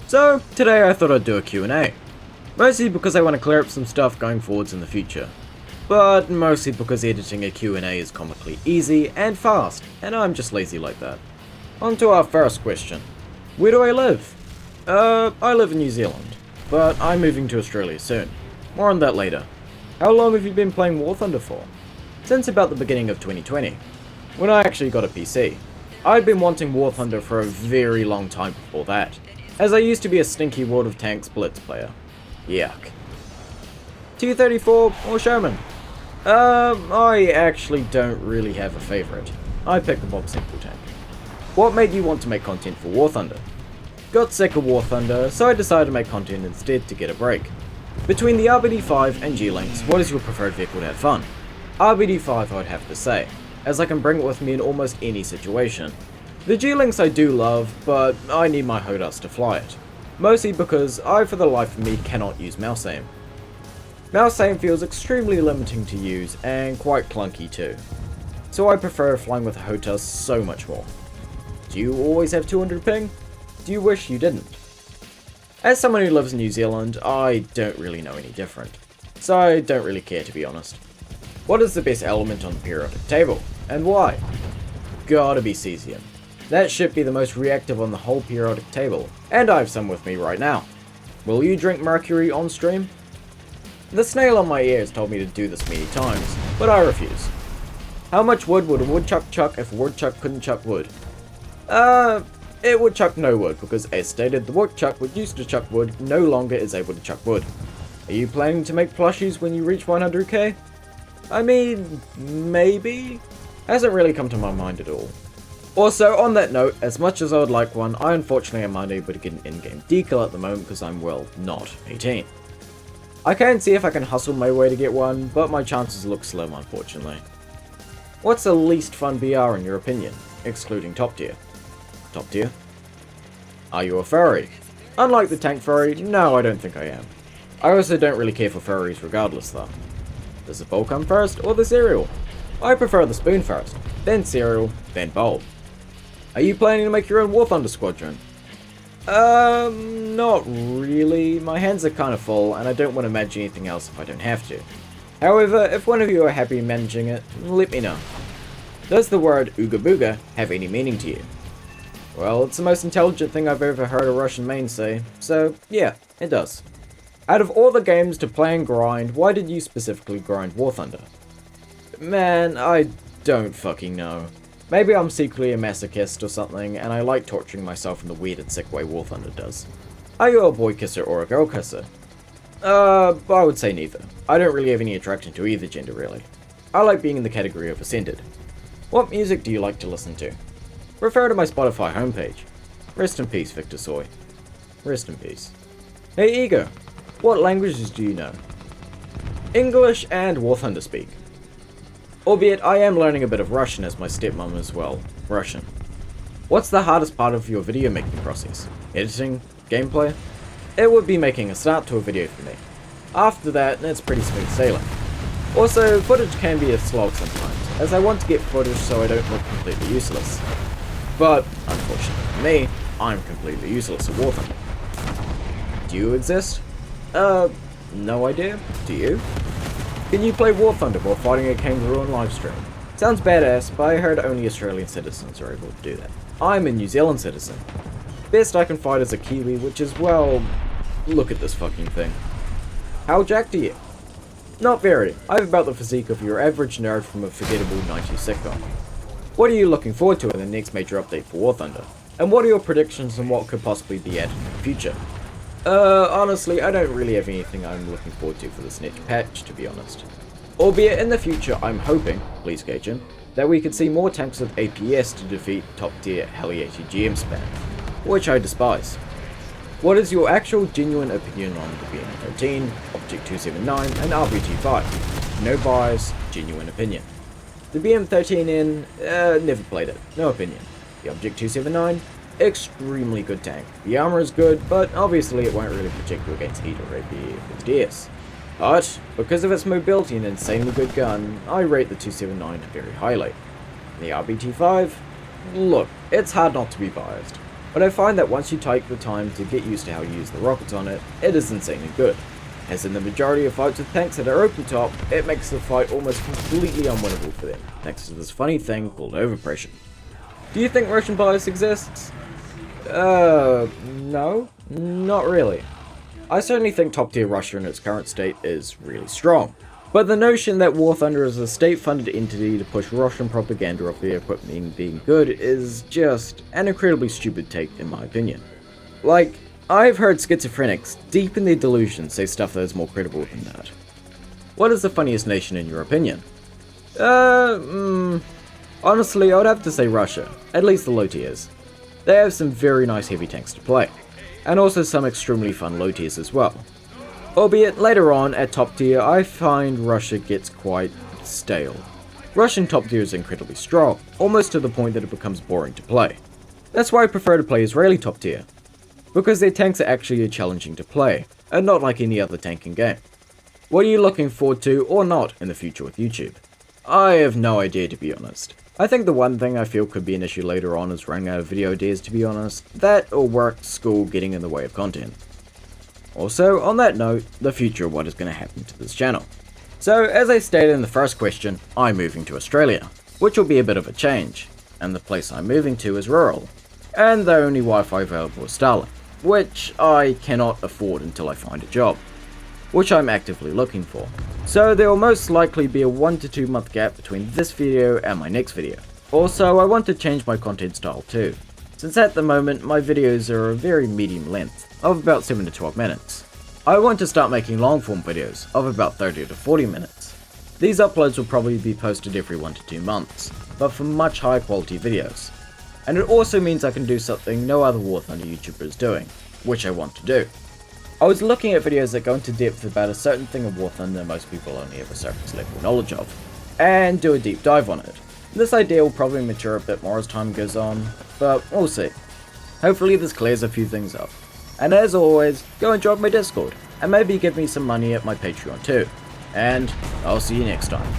So today I thought I'd do a Q&A. Mostly because I want to clear up some stuff going forwards in the future. But mostly because editing a Q&A is comically easy and fast, and I'm just lazy like that. On to our first question. Where do I live? I live in New Zealand, but I'm moving to Australia soon. More on that later. How long have you been playing War Thunder for? Since about the beginning of 2020, when I actually got a PC. I'd been wanting War Thunder for a very long time before that, as I used to be a stinky World of Tanks Blitz player. Yuck. T-34 or Sherman? I actually don't really have a favourite. I picked the Bob Simple tank. What made you want to make content for War Thunder? Got sick of War Thunder, so I decided to make content instead to get a break. Between the RBD5 and G-Lynx, what is your preferred vehicle to have fun? RBD5 I'd have to say, as I can bring it with me in almost any situation. The G-Lynx I do love, but I need my HOTAS to fly it. Mostly because I for the life of me cannot use mouse aim. Mouse aim feels extremely limiting to use and quite clunky too. So I prefer flying with a HOTAS so much more. Do you always have 200 ping? Do you wish you didn't? As someone who lives in New Zealand, I don't really know any different. So I don't really care, to be honest. What is the best element on the periodic table, and why? Gotta be cesium. That should be the most reactive on the whole periodic table, and I have some with me right now. Will you drink mercury on stream? The snail on my ear has told me to do this many times, but I refuse. How much wood would a woodchuck chuck if a woodchuck couldn't chuck wood? It would chuck no wood, because as stated, the woodchuck which used to chuck wood no longer is able to chuck wood. Are you planning to make plushies when you reach 100k? I mean, maybe? Hasn't really come to my mind at all. Also, on that note, as much as I would like one, I unfortunately am unable to get an in-game decal at the moment because I'm, well, not 18. I can see if I can hustle my way to get one, but my chances look slim unfortunately. What's the least fun BR in your opinion, excluding top tier? Top tier? Are you a furry? Unlike the tank furry, no I don't think I am. I also don't really care for furries regardless though. Does the bowl come first or the cereal? I prefer the spoon first, then cereal, then bowl. Are you planning to make your own War Thunder squadron? Not really. My hands are kind of full and I don't want to manage anything else if I don't have to. However, if one of you are happy managing it, let me know. Does the word Ooga Booga have any meaning to you? Well, it's the most intelligent thing I've ever heard a Russian main say, so yeah, it does. Out of all the games to play and grind, why did you specifically grind War Thunder? Man, I don't fucking know. Maybe I'm secretly a masochist or something, and I like torturing myself in the weird and sick way War Thunder does. Are you a boy kisser or a girl kisser? I would say neither. I don't really have any attraction to either gender really. I like being in the category of ascended. What music do you like to listen to? Refer to my Spotify homepage. Rest in peace, Victor Soy. Rest in peace. Hey Ego, what languages do you know? English and War Thunder speak. Albeit I am learning a bit of Russian as my stepmom is, well, Russian. What's the hardest part of your video making process? Editing? Gameplay? It would be making a start to a video for me. After that, it's pretty smooth sailing. Also, footage can be a slog sometimes, as I want to get footage so I don't look completely useless. But, unfortunately for me, I'm completely useless at War Thunder. Do you exist? No idea. Do you? Can you play War Thunder while fighting a kangaroo on livestream? Sounds badass, but I heard only Australian citizens are able to do that. I'm a New Zealand citizen. Best I can fight is a Kiwi, which is, well, look at this fucking thing. How jacked are you? Not very. I have about the physique of your average nerd from a forgettable 90s sitcom. What are you looking forward to in the next major update for War Thunder? And what are your predictions on what could possibly be added in the future? Honestly, I don't really have anything I'm looking forward to for this next patch, to be honest. Albeit in the future, I'm hoping, please Gaijin, that we could see more tanks with APS to defeat top tier heli GM spam, which I despise. What is your actual genuine opinion on the BM13, Object 279 and RBT5? No bias, genuine opinion. The BM13N, never played it, no opinion. The Object 279, extremely good tank. The armor is good, but obviously it won't really protect you against heat or APS. But, because of its mobility and insanely good gun, I rate the 279 very highly. The RBT5, look, it's hard not to be biased. but I find that once you take the time to get used to how you use the rockets on it, it is insanely good. As in the majority of fights with tanks that are open top, it makes the fight almost completely unwinnable for them, thanks to this funny thing called overpressure. Do you think Russian bias exists? No, not really. I certainly think top tier Russia in its current state is really strong. But the notion that War Thunder is a state-funded entity to push Russian propaganda off their equipment being good is just an incredibly stupid take in my opinion. Like, I've heard schizophrenics, deep in their delusions, say stuff that is more credible than that. What is the funniest nation in your opinion? Honestly, I would have to say Russia, at least the low tiers. They have some very nice heavy tanks to play, and also some extremely fun low tiers as well. Albeit later on, at top tier, I find Russia gets quite stale. Russian top tier is incredibly strong, almost to the point that it becomes boring to play. That's why I prefer to play Israeli top tier, because their tanks are actually challenging to play, and not like any other tank in game. What are you looking forward to or not in the future with YouTube? I have no idea, to be honest. I think the one thing I feel could be an issue later on is running out of video ideas, to be honest. That or work, school getting in the way of content. Also, on that note, the future of what is going to happen to this channel. So, as I stated in the first question, I'm moving to Australia, which will be a bit of a change, and the place I'm moving to is rural, and the only Wi-Fi available is Starlink, which I cannot afford until I find a job, which I'm actively looking for. So there will most likely be a 1 to 2 month gap between this video and my next video. Also, I want to change my content style too, since at the moment my videos are a very medium length, of about 7 to 12 minutes. I want to start making long form videos, of about 30 to 40 minutes. These uploads will probably be posted every 1 to 2 months, but for much higher quality videos. And it also means I can do something no other War Thunder YouTuber is doing, which I want to do. I was looking at videos that go into depth about a certain thing of War Thunder most people only have a surface level knowledge of, and do a deep dive on it. This idea will probably mature a bit more as time goes on, but we'll see. Hopefully this clears a few things up. And as always, go and join my Discord, and maybe give me some money at my Patreon too. And I'll see you next time.